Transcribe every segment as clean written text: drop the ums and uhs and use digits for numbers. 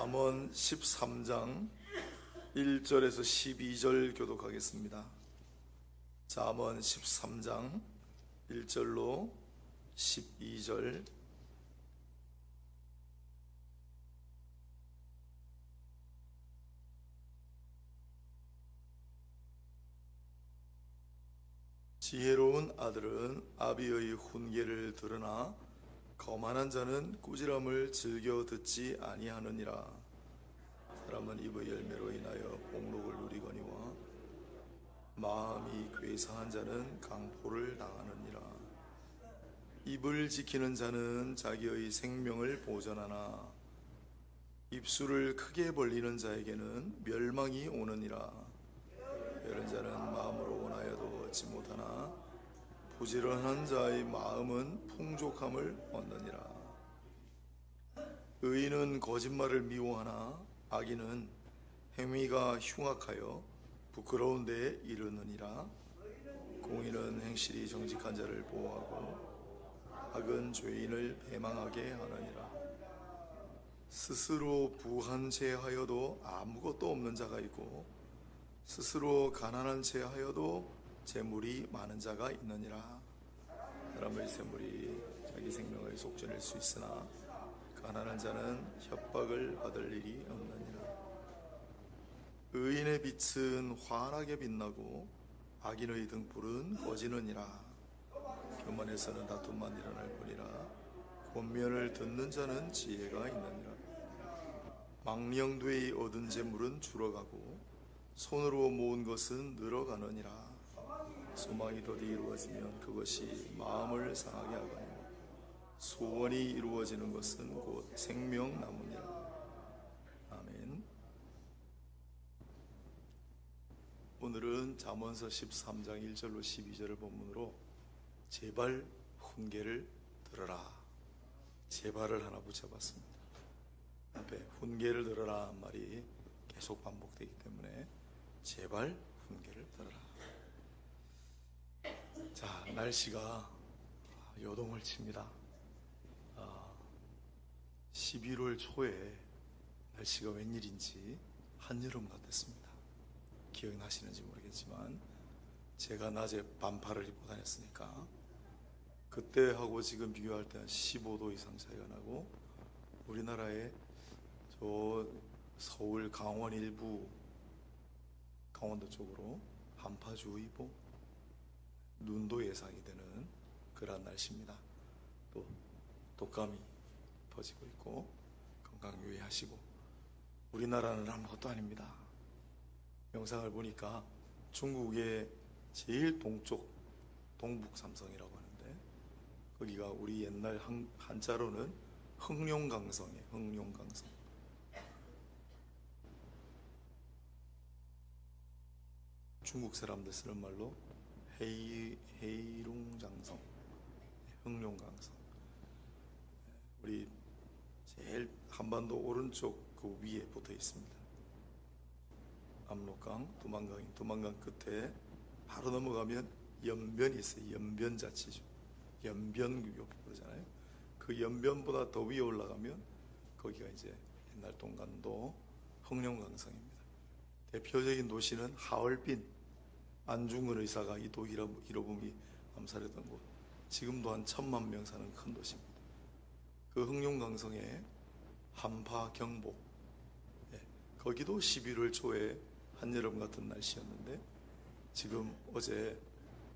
잠언 13장 1절에서 12절 교독하겠습니다. 잠언 13장 1절로 12절. 지혜로운 아들은 아비의 훈계를 들으나 거만한 자는 꾸지람을 즐겨 듣지 아니하느니라. 사람은 입의 열매로 인하여 복록을 누리거니와 마음이 괴사한 자는 강포를 당하느니라. 입을 지키는 자는 자기의 생명을 보전하나 입술을 크게 벌리는 자에게는 멸망이 오느니라. 이런 자는 마음으로 원하여도 얻지 못하나 부지런한 자의 마음은 풍족함을 얻느니라. 의인은 거짓말을 미워하나 악인은 행위가 흉악하여 부끄러운 데에 이르느니라. 공의는 행실이 정직한 자를 보호하고 악은 죄인을 배망하게 하느니라. 스스로 부한 채 하여도 아무것도 없는 자가 있고 스스로 가난한 채 하여도 재물이 많은 자가 있느니라. 사람의 재물이 자기 생명을 속죄할 수 있으나 가난한 자는 협박을 받을 일이 없느니라. 의인의 빛은 환하게 빛나고 악인의 등불은 꺼지느니라. 교만에서는 다툼만 일어날 뿐이라 권면을 듣는 자는 지혜가 있느니라. 망령되이 얻은 재물은 줄어가고 손으로 모은 것은 늘어가느니라. 소망이 더디 이루어지면 그것이 마음을 상하게 하거니와 소원이 이루어지는 것은 곧 생명나무니라. 아멘. 오늘은 잠언서 13장 1절로 12절을 본문으로 제발 훈계를 들어라, 제발을 하나 붙여봤습니다. 앞에 훈계를 들어라 한 말이 계속 반복되기 때문에 제발 훈계를 들어라. 자, 날씨가 요동을 칩니다. 11월 초에 날씨가 웬일인지 한여름 같았습니다. 기억나시는지 모르겠지만 제가 낮에 반팔을 입고 다녔으니까 그때하고 지금 비교할 때 한 15도 이상 차이가 나고 우리나라의 저 서울 강원 일부 강원도 쪽으로 한파주의보, 눈도 예상이 되는 그러한 날씨입니다. 또 독감이 퍼지고 있고 건강 유의하시고. 우리나라는 아무것도 아닙니다. 영상을 보니까 중국의 제일 동쪽 동북삼성이라고 하는데 거기가 우리 옛날 한자로는 흥룡강성이에요. 흥룡강성. 중국 사람들 쓰는 말로 헤이룽장성, 흥룡강성. 우리 제일 한반도 오른쪽 그 위에 붙어 있습니다. 압록강, 두만강 끝에 바로 넘어가면 연변이 있어요. 연변자치죠. 연변구요 그러잖아요. 그 연변보다 더 위에 올라가면 거기가 이제 옛날 동간도 흥룡강성입니다. 대표적인 도시는 하얼빈. 안중근 의사가 이 히로부미 암살했던 곳. 지금도 한 1000만 명 사는 큰 도시입니다. 그 흥룡강성에 한파 경보. 거기도 11월 초에 한여름 같은 날씨였는데 지금 어제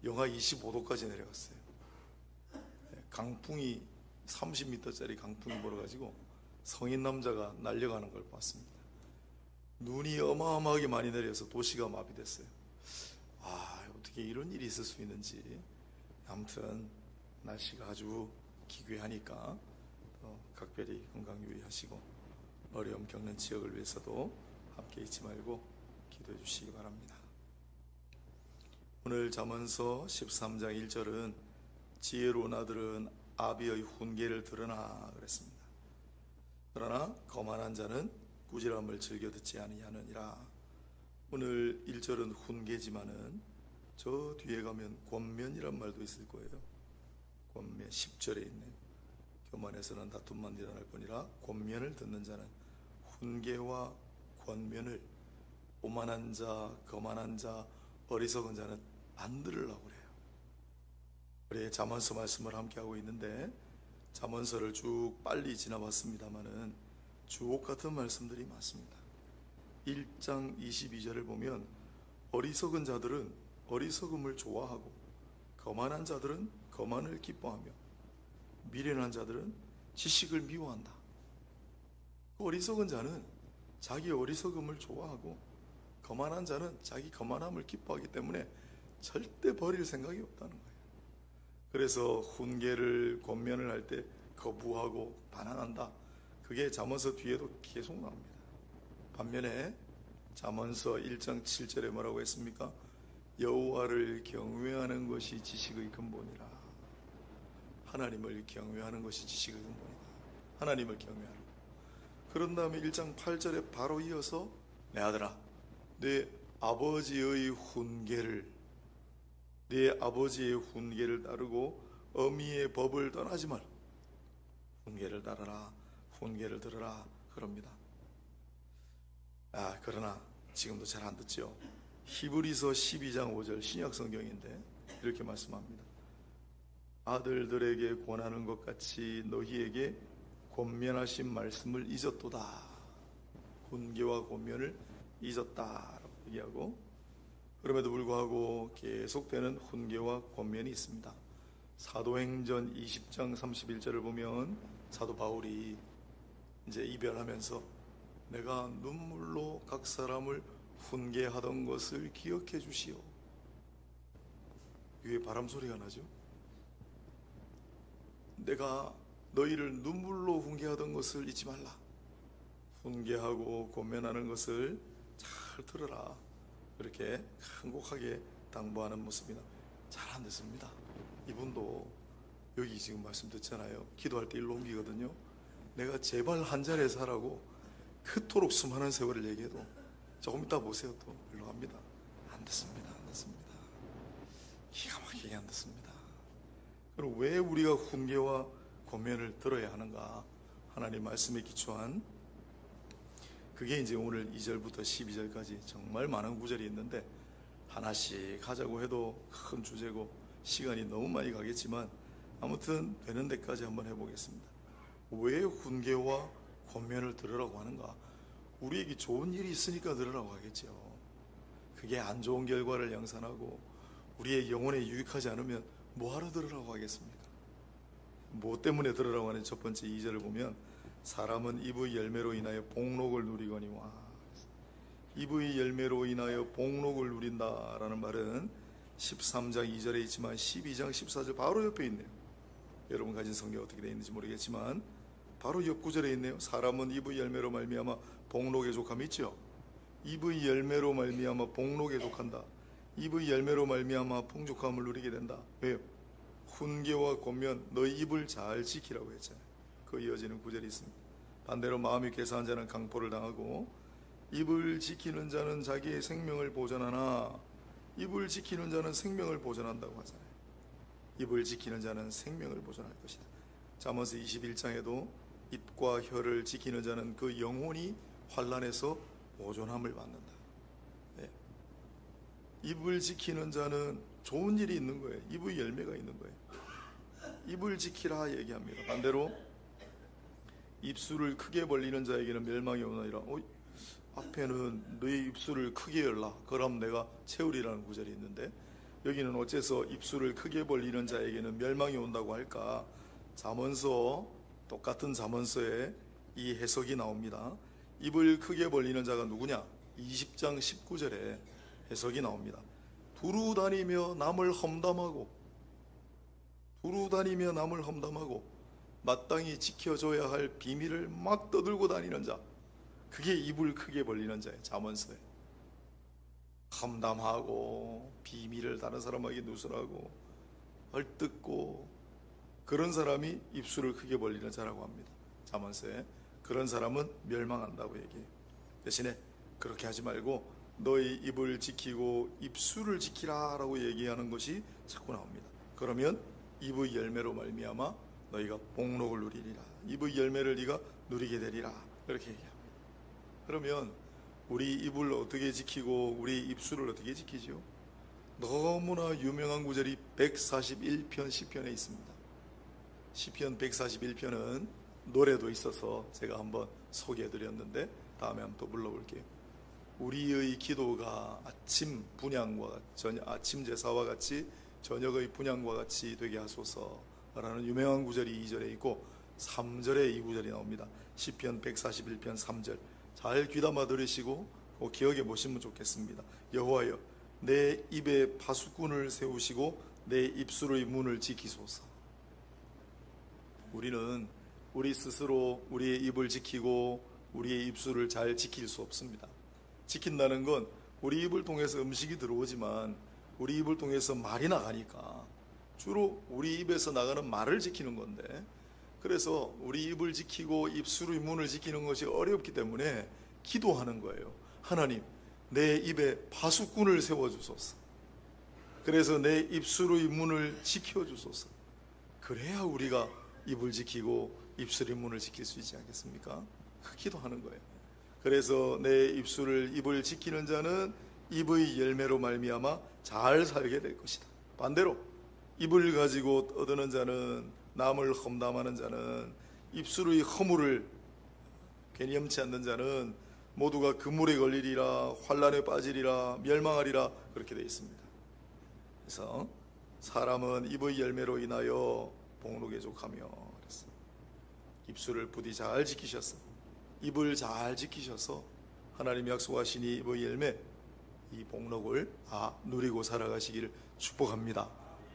영하 25도까지 내려갔어요. 강풍이 30m짜리 강풍이 불어가지고 성인 남자가 날려가는 걸 봤습니다. 눈이 어마어마하게 많이 내려서 도시가 마비됐어요. 어떻게 이런 일이 있을 수 있는지. 아무튼 날씨가 아주 기괴하니까 각별히 건강 유의하시고 어려움 겪는 지역을 위해서도 함께 잊지 말고 기도해 주시기 바랍니다. 오늘 잠언서 13장 1절은 지혜로운 아들은 아비의 훈계를 들으나 그랬습니다. 그러나 거만한 자는 꾸지람을 즐겨 듣지 아니하느니라. 오늘 1절은 훈계지만은 저 뒤에 가면 권면이란 말도 있을 거예요. 권면 10절에 있네요. 교만에서는 다툼만 일어날 뿐이라 권면을 듣는 자는 훈계와 권면을 오만한 자, 거만한 자, 어리석은 자는 안 들으려고 그래요. 우리 잠언서 말씀을 함께 하고 있는데 잠언서를 쭉 빨리 지나봤습니다마는 주옥 같은 말씀들이 많습니다. 1장 22절을 보면 어리석은 자들은 어리석음을 좋아하고 거만한 자들은 거만을 기뻐하며 미련한 자들은 지식을 미워한다. 어리석은 자는 자기 어리석음을 좋아하고 거만한 자는 자기 거만함을 기뻐하기 때문에 절대 버릴 생각이 없다는 거예요. 그래서 훈계를 권면을 할 때 거부하고 반항한다. 그게 잠언서 뒤에도 계속 나옵니다. 반면에 잠언서 1장 7절에 뭐라고 했습니까? 여호와를 경외하는 것이 지식의 근본이라. 하나님을 경외하는 것이 지식의 근본이다. 하나님을 경외하라. 그런 다음에 1장 8절에 바로 이어서 내 아들아 내 아버지의 훈계를 따르고 어미의 법을 떠나지 말라. 훈계를 따르라, 훈계를 들으라 그럽니다. 그러나 지금도 잘 안 듣죠. 히브리서 12장 5절 신약 성경인데 이렇게 말씀합니다. 아들들에게 권하는 것 같이 너희에게 권면하신 말씀을 잊었도다. 훈계와 권면을 잊었다라고 얘기하고, 그럼에도 불구하고 계속되는 훈계와 권면이 있습니다. 사도행전 20장 31절을 보면 사도 바울이 이제 이별하면서 내가 눈물로 각 사람을 훈계하던 것을 기억해 주시오. 위에 바람 소리가 나죠. 내가 너희를 눈물로 훈계하던 것을 잊지 말라. 훈계하고 권면하는 것을 잘 들어라. 그렇게 간곡하게 당부하는 모습이나 잘 안 듣습니다. 이분도 여기 지금 말씀 듣잖아요. 기도할 때 일로 옮기거든요. 내가 제발 한 자리에서 하라고 그토록 수많은 세월을 얘기해도 조금 이따 보세요. 또 일로 갑니다. 안 듣습니다. 안 듣습니다. 기가 막히게 안 듣습니다. 그럼 왜 우리가 훈계와 권면을 들어야 하는가? 하나님 말씀에 기초한 그게 이제 오늘 2절부터 12절까지 정말 많은 구절이 있는데 하나씩 하자고 해도 큰 주제고 시간이 너무 많이 가겠지만 아무튼 되는 데까지 한번 해보겠습니다. 왜 훈계와 권면을 들으라고 하는가? 우리에게 좋은 일이 있으니까 들으라고 하겠죠. 그게 안 좋은 결과를 양산하고 우리의 영혼에 유익하지 않으면 뭐하러 들으라고 하겠습니까? 뭐 때문에 들으라고 하는 첫 번째 2절을 보면 사람은 입의 열매로 인하여 복록을 누리거니와. 입의 열매로 인하여 복록을 누린다라는 말은 13장 2절에 있지만 12장 14절 바로 옆에 있네요. 여러분 가진 성경 어떻게 되어 있는지 모르겠지만 바로 옆 구절에 있네요. 사람은 입의 열매로 말미암아 복록에 족함이 있죠. 입의 열매로 말미암아 복록에 족한다. 입의 열매로 말미암아 풍족함을 누리게 된다. 왜요? 훈계와 권면 너희 입을 잘 지키라고 했잖아요. 그 이어지는 구절이 있습니다. 반대로 마음이 괴사한 자는 강포를 당하고 입을 지키는 자는 자기의 생명을 보존하나. 입을 지키는 자는 생명을 보존한다고 하잖아요. 입을 지키는 자는 생명을 보존할 것이다. 잠언서 21장에도 입과 혀를 지키는 자는 그 영혼이 환난에서 보존함을 받는다. 네. 입을 지키는 자는 좋은 일이 있는 거예요. 입의 열매가 있는 거예요. 입을 지키라 얘기합니다. 반대로 입술을 크게 벌리는 자에게는 멸망이 오나이라. 앞에는 너희 입술을 크게 열라 그럼 내가 채우리라는 구절이 있는데 여기는 어째서 입술을 크게 벌리는 자에게는 멸망이 온다고 할까? 잠언서 똑같은 잠언서에 이 해석이 나옵니다. 입을 크게 벌리는 자가 누구냐? 20장 19절에 해석이 나옵니다. 두루 다니며 남을 험담하고 마땅히 지켜줘야 할 비밀을 막 떠들고 다니는 자, 그게 입을 크게 벌리는 자예요. 잠언서에 험담하고 비밀을 다른 사람에게 누설하고 헐뜯고 그런 사람이 입술을 크게 벌리는 자라고 합니다. 잠언서에 그런 사람은 멸망한다고 얘기해요. 대신에 그렇게 하지 말고 너희 입을 지키고 입술을 지키라 라고 얘기하는 것이 자꾸 나옵니다. 그러면 입의 열매로 말미암아 너희가 복록을 누리리라. 입의 열매를 네가 누리게 되리라. 그렇게 얘기합니다. 그러면 우리 입을 어떻게 지키고 우리 입술을 어떻게 지키죠? 너무나 유명한 구절이 141편 시편에 있습니다. 시편 141편은 노래도 있어서 제가 한번 소개해드렸는데 다음에 한번 또 불러볼게요. 우리의 기도가 아침 제사와 같이 저녁의 분향과 같이 되게 하소서라는 유명한 구절이 2절에 있고 3절에 이 구절이 나옵니다. 시편 141편 3절 잘 귀담아 들으시고 기억해 보시면 좋겠습니다. 여호와여 내 입에 파수꾼을 세우시고 내 입술의 문을 지키소서. 우리는 우리 스스로 우리의 입을 지키고 우리의 입술을 잘 지킬 수 없습니다. 지킨다는 건 우리 입을 통해서 음식이 들어오지만 우리 입을 통해서 말이 나가니까 주로 우리 입에서 나가는 말을 지키는 건데, 그래서 우리 입을 지키고 입술의 문을 지키는 것이 어렵기 때문에 기도하는 거예요. 하나님, 내 입에 파수꾼을 세워주소서. 그래서 내 입술의 문을 지켜주소서. 그래야 우리가 입을 지키고 입술의 문을 지킬 수 있지 않겠습니까? 그 기도하는 거예요. 그래서 내 입을 지키는 자는 입의 열매로 말미암아 잘 살게 될 것이다. 반대로 입을 가지고 떠드는 자는, 남을 험담하는 자는, 입술의 허물을 괜히 염치 않는 자는 모두가 그물에 걸리리라, 환란에 빠지리라, 멸망하리라, 그렇게 되어 있습니다. 그래서 사람은 입의 열매로 인하여 복록에 족하며 그랬어. 입술을 부디 잘 지키셔서, 입을 잘 지키셔서 하나님이 약속하신 이 입의 열매, 이 복록을 다 누리고 살아가시기를 축복합니다.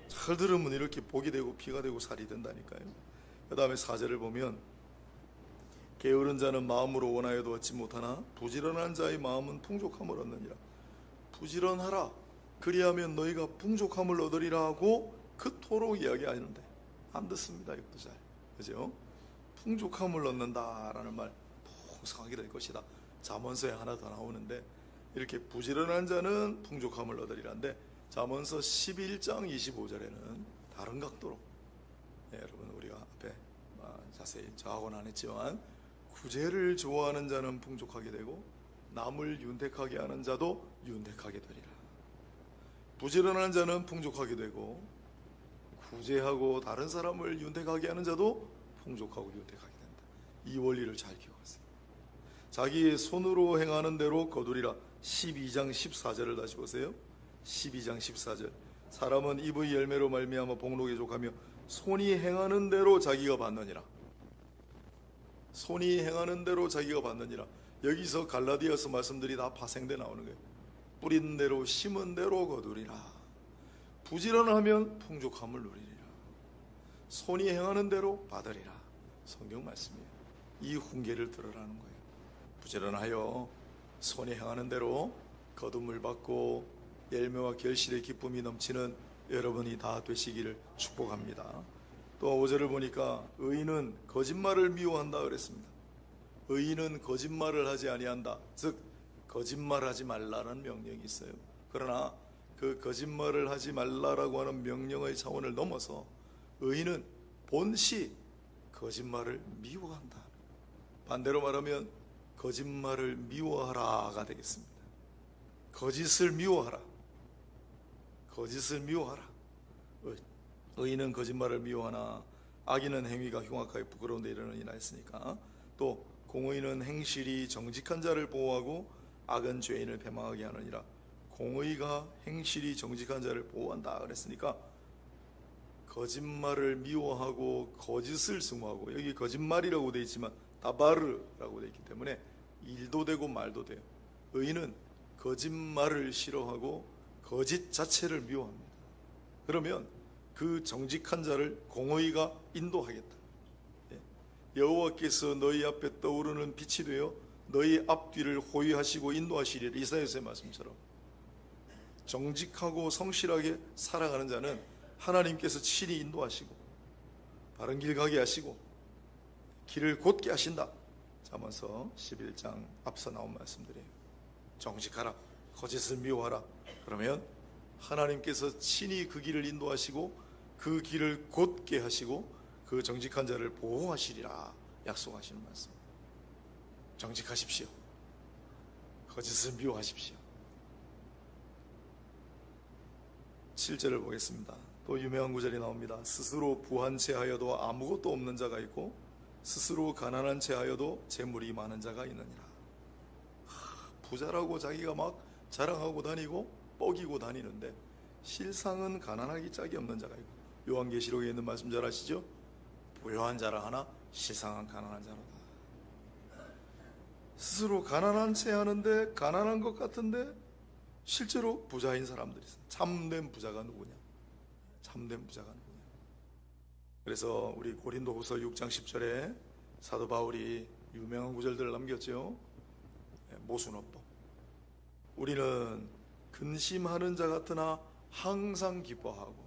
잘 들으면 이렇게 복이 되고 피가 되고 살이 된다니까요. 그 다음에 4절을 보면 게으른 자는 마음으로 원하여도 얻지 못하나 부지런한 자의 마음은 풍족함을 얻느니라. 부지런하라, 그리하면 너희가 풍족함을 얻으리라 하고 그토록 이야기하는데 안 듣습니다. 이것도 잘, 그죠? 풍족함을 얻는다라는 말, 풍성하게 될 것이다. 잠언서에 하나 더 나오는데, 이렇게 부지런한 자는 풍족함을 얻으리라는데 잠언서 11장 25절에는 다른 각도로, 여러분 우리가 앞에 자세히 저하고는 안 했지만, 구제를 좋아하는 자는 풍족하게 되고 남을 윤택하게 하는 자도 윤택하게 되리라. 부지런한 자는 풍족하게 되고 구제하고 다른 사람을 윤택하게 하는 자도 풍족하고 윤택하게 된다. 이 원리를 잘 기억하세요. 자기의 손으로 행하는 대로 거두리라. 12장 14절을 다시 보세요. 12장 14절 사람은 입의 열매로 말미암아 복록에 족하며 손이 행하는 대로 자기가 받느니라. 손이 행하는 대로 자기가 받느니라. 여기서 갈라디아서 말씀들이 다 파생돼 나오는 거예요. 뿌린 대로 심은 대로 거두리라. 부지런하면 풍족함을 누리리라. 손이 행하는 대로 받으리라. 성경 말씀이에요. 이 훈계를 들으라는 거예요. 부지런하여 손이 행하는 대로 거둠을 받고 열매와 결실의 기쁨이 넘치는 여러분이 다 되시기를 축복합니다. 또 5절을 보니까 의인은 거짓말을 미워한다 그랬습니다. 의인은 거짓말을 하지 아니한다. 즉 거짓말하지 말라는 명령이 있어요. 그러나 그 거짓말을 하지 말라라고 하는 명령의 차원을 넘어서 의인은 본시 거짓말을 미워한다. 반대로 말하면 거짓말을 미워하라가 되겠습니다. 거짓을 미워하라. 거짓을 미워하라. 의인은 거짓말을 미워하나 악인은 행위가 흉악하게 부끄러운 데 이르느니라 했으니까, 또 공의는 행실이 정직한 자를 보호하고 악은 죄인을 패망하게 하느니라. 공의가 행실이 정직한 자를 보호한다 그랬으니까 거짓말을 미워하고 거짓을 증오하고, 여기 거짓말이라고 되어 있지만 다바르라고 되어 있기 때문에 일도 되고 말도 돼요. 의인은 거짓말을 싫어하고 거짓 자체를 미워합니다. 그러면 그 정직한 자를 공의가 인도하겠다. 여호와께서 너희 앞에 떠오르는 빛이 되어 너희 앞뒤를 호위하시고 인도하시리라. 이사야서의 말씀처럼 정직하고 성실하게 살아가는 자는 하나님께서 친히 인도하시고 바른 길 가게 하시고 길을 곧게 하신다. 잠언서 11장 앞서 나온 말씀들이에요. 정직하라, 거짓을 미워하라. 그러면 하나님께서 친히 그 길을 인도하시고 그 길을 곧게 하시고 그 정직한 자를 보호하시리라 약속하시는 말씀. 정직하십시오. 거짓을 미워하십시오. 7절을 보겠습니다. 또 유명한 구절이 나옵니다. 스스로 부한 채 하여도 아무것도 없는 자가 있고 스스로 가난한 채 하여도 재물이 많은 자가 있느니라. 부자라고 자기가 막 자랑하고 다니고 뻐기고 다니는데 실상은 가난하기 짝이 없는 자가 있고, 요한계시록에 있는 말씀 잘 아시죠? 부요한 자라 하나 실상은 가난한 자로다. 스스로 가난한 채 하는데 가난한 것 같은데 실제로 부자인 사람들이 있어요. 참된 부자가 누구냐? 참된 부자가 누구냐? 그래서 우리 고린도후서 6장 10절에 사도 바울이 유명한 구절들을 남겼죠. 모순업법. 우리는 근심하는 자 같으나 항상 기뻐하고,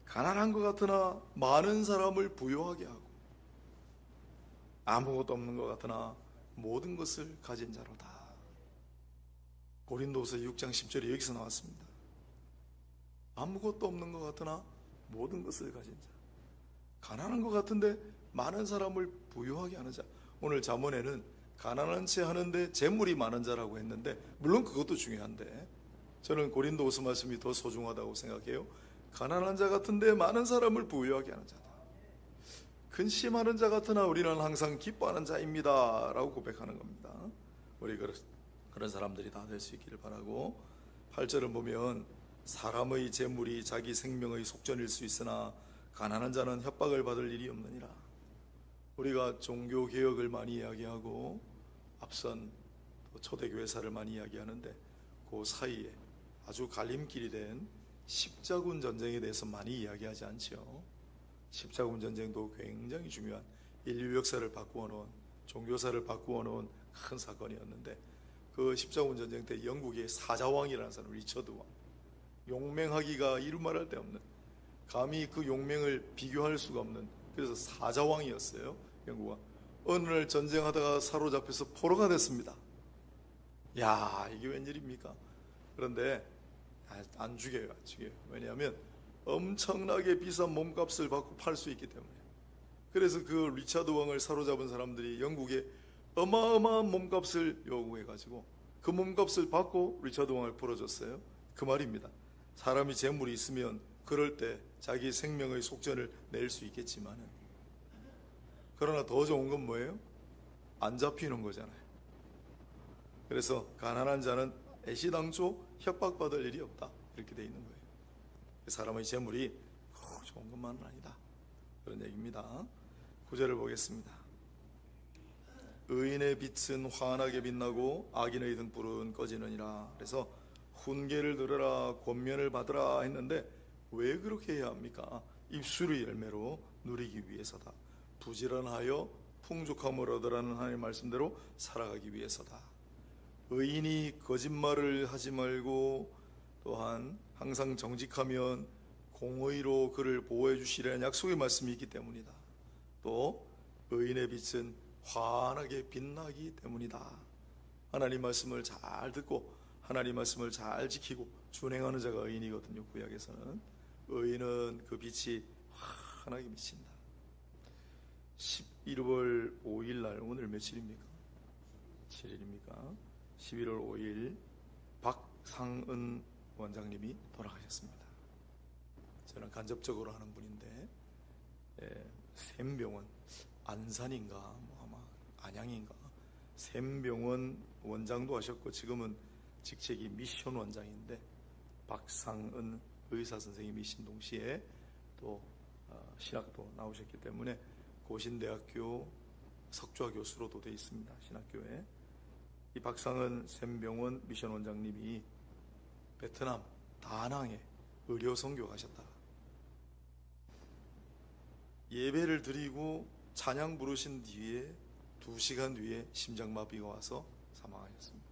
가난한 것 같으나 많은 사람을 부유하게 하고, 아무것도 없는 것 같으나 모든 것을 가진 자로다. 고린도후서 6장 10절이 여기서 나왔습니다. 아무것도 없는 것 같으나 모든 것을 가진 자, 가난한 것 같은데 많은 사람을 부유하게 하는 자. 오늘 잠언에는 가난한 채 하는데 재물이 많은 자라고 했는데, 물론 그것도 중요한데 저는 고린도후서 말씀이 더 소중하다고 생각해요. 가난한 자 같은데 많은 사람을 부유하게 하는 자다. 근심하는 자 같으나 우리는 항상 기뻐하는 자입니다 라고 고백하는 겁니다. 우리 그런 사람들이 다 될 수 있기를 바라고, 8절을 보면 사람의 재물이 자기 생명의 속전일 수 있으나 가난한 자는 협박을 받을 일이 없느니라. 우리가 종교개혁을 많이 이야기하고 앞선 초대교회사를 많이 이야기하는데 그 사이에 아주 갈림길이 된 십자군 전쟁에 대해서 많이 이야기하지 않죠. 십자군 전쟁도 굉장히 중요한 인류 역사를 바꾸어 놓은, 종교사를 바꾸어 놓은 큰 사건이었는데, 그 십자군 전쟁 때 영국의 사자왕이라는 사람, 리처드 왕, 용맹하기가 이루 말할 데 없는, 감히 그 용맹을 비교할 수가 없는, 그래서 사자왕이었어요. 영국은 어느 날 전쟁하다가 사로잡혀서 포로가 됐습니다. 야, 이게 웬일입니까? 그런데 안 죽여요. 왜냐하면 엄청나게 비싼 몸값을 받고 팔 수 있기 때문에. 그래서 그 리차드 왕을 사로잡은 사람들이 영국에 어마어마한 몸값을 요구해가지고 그 몸값을 받고 리차드 왕을 풀어줬어요. 그 말입니다. 사람이 재물이 있으면 그럴 때 자기 생명의 속전을 낼 수 있겠지만은, 그러나 더 좋은 건 뭐예요? 안 잡히는 거잖아요. 그래서 가난한 자는 애시당초 협박받을 일이 없다, 이렇게 돼 있는 거예요. 사람의 재물이 좋은 것만은 아니다, 그런 얘기입니다. 9절을 보겠습니다. 의인의 빛은 환하게 빛나고 악인의 등불은 꺼지느니라. 그래서 훈계를 들으라, 권면을 받으라 했는데 왜 그렇게 해야 합니까? 입술의 열매로 누리기 위해서다. 부지런하여 풍족함을 얻으라는 하나님의 말씀대로 살아가기 위해서다. 의인이 거짓말을 하지 말고 또한 항상 정직하면 공의로 그를 보호해 주시라는 약속의 말씀이 있기 때문이다. 또 의인의 빛은 환하게 빛나기 때문이다. 하나님 말씀을 잘 듣고 하나님 말씀을 잘 지키고 준행하는 자가 의인이거든요. 구약에서는 의인은 그 빛이 환하게 비친다. 11월 5일 날, 오늘 며칠입니까? 7일입니까? 11월 5일 박상은 원장님이 돌아가셨습니다. 저는 간접적으로 하는 분인데, 샘병원, 안산인가 아마 안양인가, 샘병원 원장도 하셨고 지금은 직책이 미션 원장인데, 박상은 의사 선생님이 신동시에 또 신학도 나오셨기 때문에 고신대학교 석좌 교수로도 되어 있습니다. 신학교에. 이 박상은 샘병원 미션 원장님이 베트남 다낭에 의료 선교 가셨다가 예배를 드리고 찬양 부르신 뒤에 2시간 뒤에 심장마비가 와서 사망하셨습니다.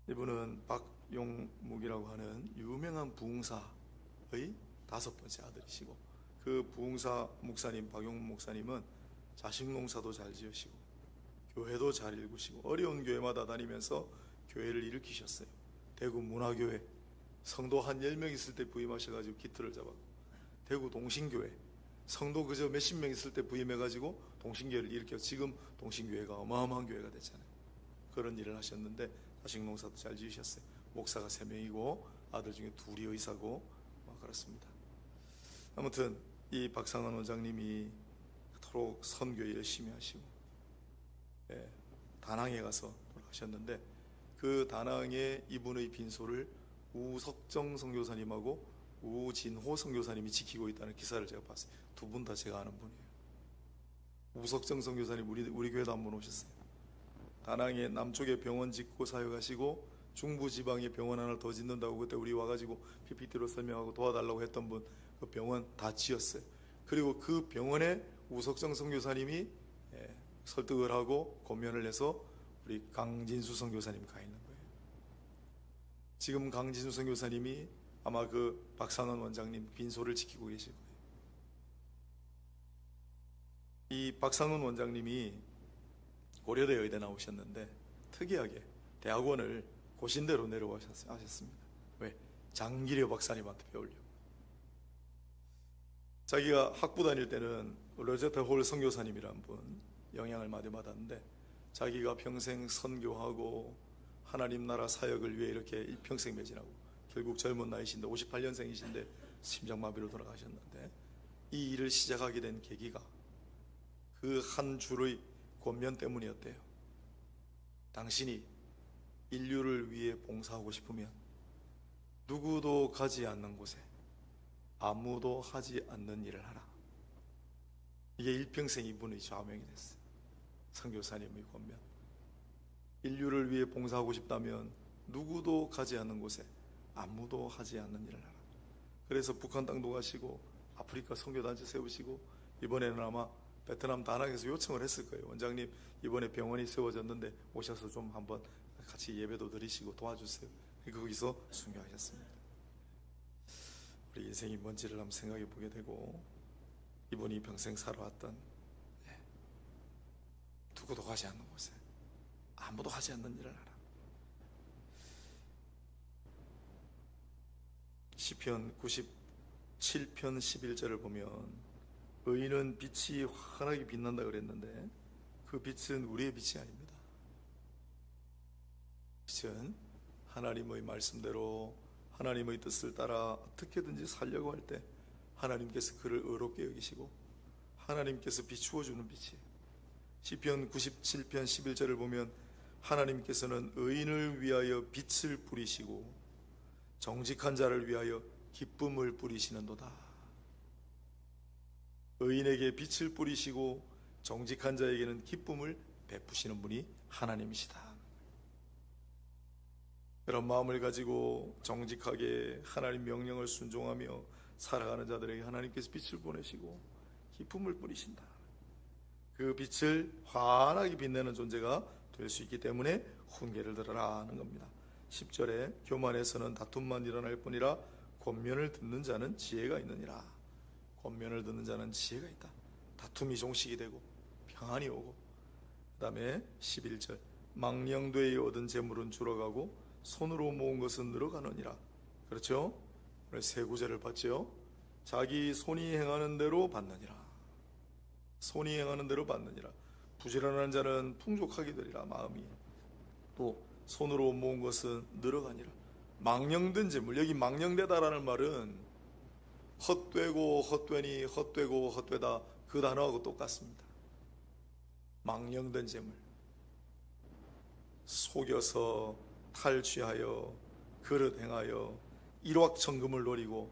이분은 박용묵이라고 하는 유명한 부흥사의 5번째 아들이시고, 그 부흥사 목사님 박용묵 목사님은 자식 농사도 잘 지으시고 교회도 잘 일구시고 어려운 교회마다 다니면서 교회를 일으키셨어요. 대구 문화교회 성도 한 10명 있을 때 부임하셔가지고 기틀을 잡았고, 대구 동신교회 성도 그저 몇십 명 있을 때 부임해가지고 동신교회를 일으켜 지금 동신교회가 어마어마한 교회가 됐잖아요. 그런 일을 하셨는데 자식 농사도 잘 지으셨어요. 목사가 3명이고 아들 중에 2이 의사고 그렇습니다. 아무튼 이 박상원 원장님이 그토록 선교 열심히 하시고 다낭에 가서 돌아가셨는데 그 다낭에 이분의 빈소를 우석정 선교사님하고 우진호 선교사님이 지키고 있다는 기사를 제가 봤어요. 2분 다 제가 아는 분이에요. 우석정 선교사님 우리 교회도 한번 오셨어요. 다낭에 남쪽에 병원 짓고 사역하시고 중부지방에 병원 하나 더 짓는다고 그때 우리 와가지고 PPT로 설명하고 도와달라고 했던 분, 그 병원 다 지었어요. 그리고 그 병원에 우석정 선교사님이 설득을 하고 권면을 해서 우리 강진수 선교사님 가 있는 거예요. 지금 강진수 선교사님이 아마 그 박상원 원장님 빈소를 지키고 계실 거예요. 이 박상원 원장님이 고려대 의대 나오셨는데 특이하게 대학원을 고신대로 내려오셨습니다. 왜? 장기려 박사님한테 배우려고. 자기가 학부 다닐 때는 로제타 홀 선교사님이란 분 영향을 많이 받았는데 자기가 평생 선교하고 하나님 나라 사역을 위해 이렇게 일평생 매진하고 결국 젊은 나이신데 58년생이신데 심장마비로 돌아가셨는데 이 일을 시작하게 된 계기가 그 한 줄의 권면 때문이었대요. 당신이 인류를 위해 봉사하고 싶으면 누구도 가지 않는 곳에 아무도 하지 않는 일을 하라. 이게 일평생 이분의 좌명이 됐어요. 선교사님의 권면. 인류를 위해 봉사하고 싶다면 누구도 가지 않는 곳에 아무도 하지 않는 일을 하라. 그래서 북한 땅도 가시고 아프리카 선교단체 세우시고 이번에는 아마 베트남 다낭에서 요청을 했을 거예요. 원장님 이번에 병원이 세워졌는데 오셔서 좀 한번 같이 예배도 드리시고 도와주세요. 거기서 순교하셨습니다. 우리 인생이 뭔지를 한번 생각해 보게 되고 이분이 평생 살아왔던 누구도 가지 않는 곳에 아무도 하지 않는 일을 하라. 시편 97편 11절을 보면 의인은 빛이 환하게 빛난다 그랬는데 그 빛은 우리의 빛이 아닙니다. 빛은 하나님의 말씀대로 하나님의 뜻을 따라 어떻게든지 살려고 할 때 하나님께서 그를 의롭게 여기시고 하나님께서 비추어 주는 빛이에요. 시편 97편 11절을 보면 하나님께서는 의인을 위하여 빛을 뿌리시고 정직한 자를 위하여 기쁨을 뿌리시는도다. 의인에게 빛을 뿌리시고 정직한 자에게는 기쁨을 베푸시는 분이 하나님이시다. 그런 마음을 가지고 정직하게 하나님 명령을 순종하며 살아가는 자들에게 하나님께서 빛을 보내시고 기쁨을 뿌리신다. 그 빛을 환하게 빛내는 존재가 될 수 있기 때문에 훈계를 들으라 하는 겁니다. 10절에 교만에서는 다툼만 일어날 뿐이라 권면을 듣는 자는 지혜가 있느니라. 권면을 듣는 자는 지혜가 있다. 다툼이 종식이 되고 평안이 오고 그 다음에 11절 망령되어 얻은 재물은 줄어가고 손으로 모은 것은 늘어가느니라. 그렇죠? 오늘 세 구절을 봤죠. 자기 손이 행하는 대로 받느니라. 손이 행하는 대로 받느니라. 부지런한 자는 풍족하게 되리라. 마음이 또 손으로 모은 것은 늘어가니라. 망령된 재물, 여기 망령되다라는 말은 헛되고 헛되니 헛되고 헛되다 그 단어하고 똑같습니다. 망령된 재물, 속여서 탈취하여 그릇 행하여 일확천금을 노리고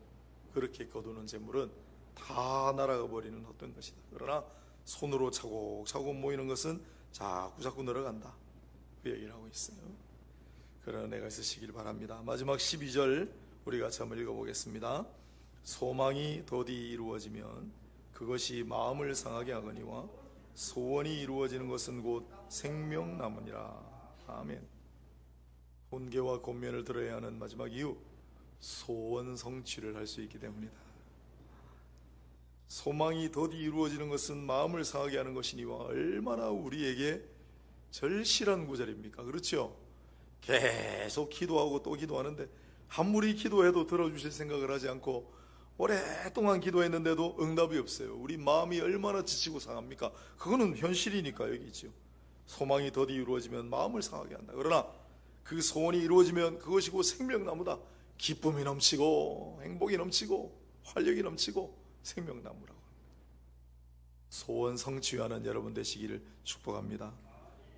그렇게 거두는 재물은 다 날아가 버리는 헛된 것이다. 그러나 손으로 차곡차곡 모이는 것은 자꾸자꾸 늘어간다. 그 얘기를 하고 있어요. 그러나 내가 있으시길 바랍니다. 마지막 12절 우리 같이 한번 읽어보겠습니다. 소망이 더디 이루어지면 그것이 마음을 상하게 하거니와 소원이 이루어지는 것은 곧 생명나무니라. 아멘. 훈계와 권면을 들어야 하는 마지막 이유, 소원 성취를 할 수 있기 때문이다. 소망이 더디 이루어지는 것은 마음을 상하게 하는 것이니와 얼마나 우리에게 절실한 구절입니까? 그렇죠? 계속 기도하고 또 기도하는데 아무리 기도해도 들어주실 생각을 하지 않고 오랫동안 기도했는데도 응답이 없어요. 우리 마음이 얼마나 지치고 상합니까? 그거는 현실이니까 여기 있죠. 소망이 더디 이루어지면 마음을 상하게 한다. 그러나 그 소원이 이루어지면 그것이 곧 생명나무다. 기쁨이 넘치고 행복이 넘치고 활력이 넘치고 생명나무라고. 소원 성취하는 여러분 되시기를 축복합니다.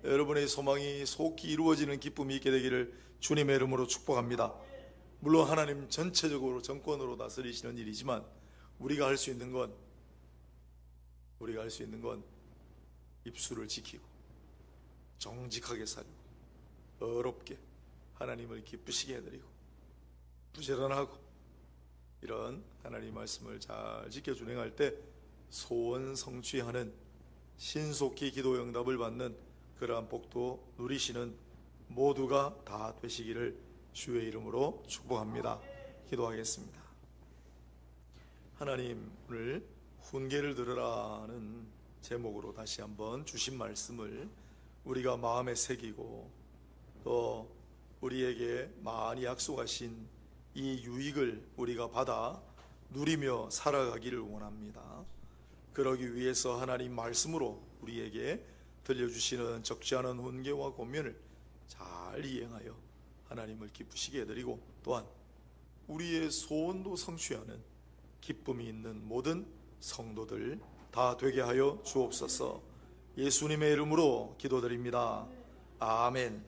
여러분의 소망이 속히 이루어지는 기쁨이 있게 되기를 주님의 이름으로 축복합니다. 물론 하나님 전체적으로 정권으로 다스리시는 일이지만 우리가 할 수 있는 건 입술을 지키고 정직하게 살고 어렵게 하나님을 기쁘시게 해드리고 부지런하고 이런 하나님 말씀을 잘 지켜 준행할 때 소원 성취하는 신속히 기도 응답을 받는 그러한 복도 누리시는 모두가 다 되시기를 주의 이름으로 축복합니다. 기도하겠습니다. 하나님, 오늘 훈계를 들으라는 제목으로 다시 한번 주신 말씀을 우리가 마음에 새기고 또 우리에게 많이 약속하신 이 유익을 우리가 받아 누리며 살아가기를 원합니다. 그러기 위해서 하나님 말씀으로 우리에게 들려주시는 적지 않은 훈계와 권면을 잘 이행하여 하나님을 기쁘시게 해드리고 또한 우리의 소원도 성취하는 기쁨이 있는 모든 성도들 다 되게 하여 주옵소서. 예수님의 이름으로 기도드립니다. 아멘.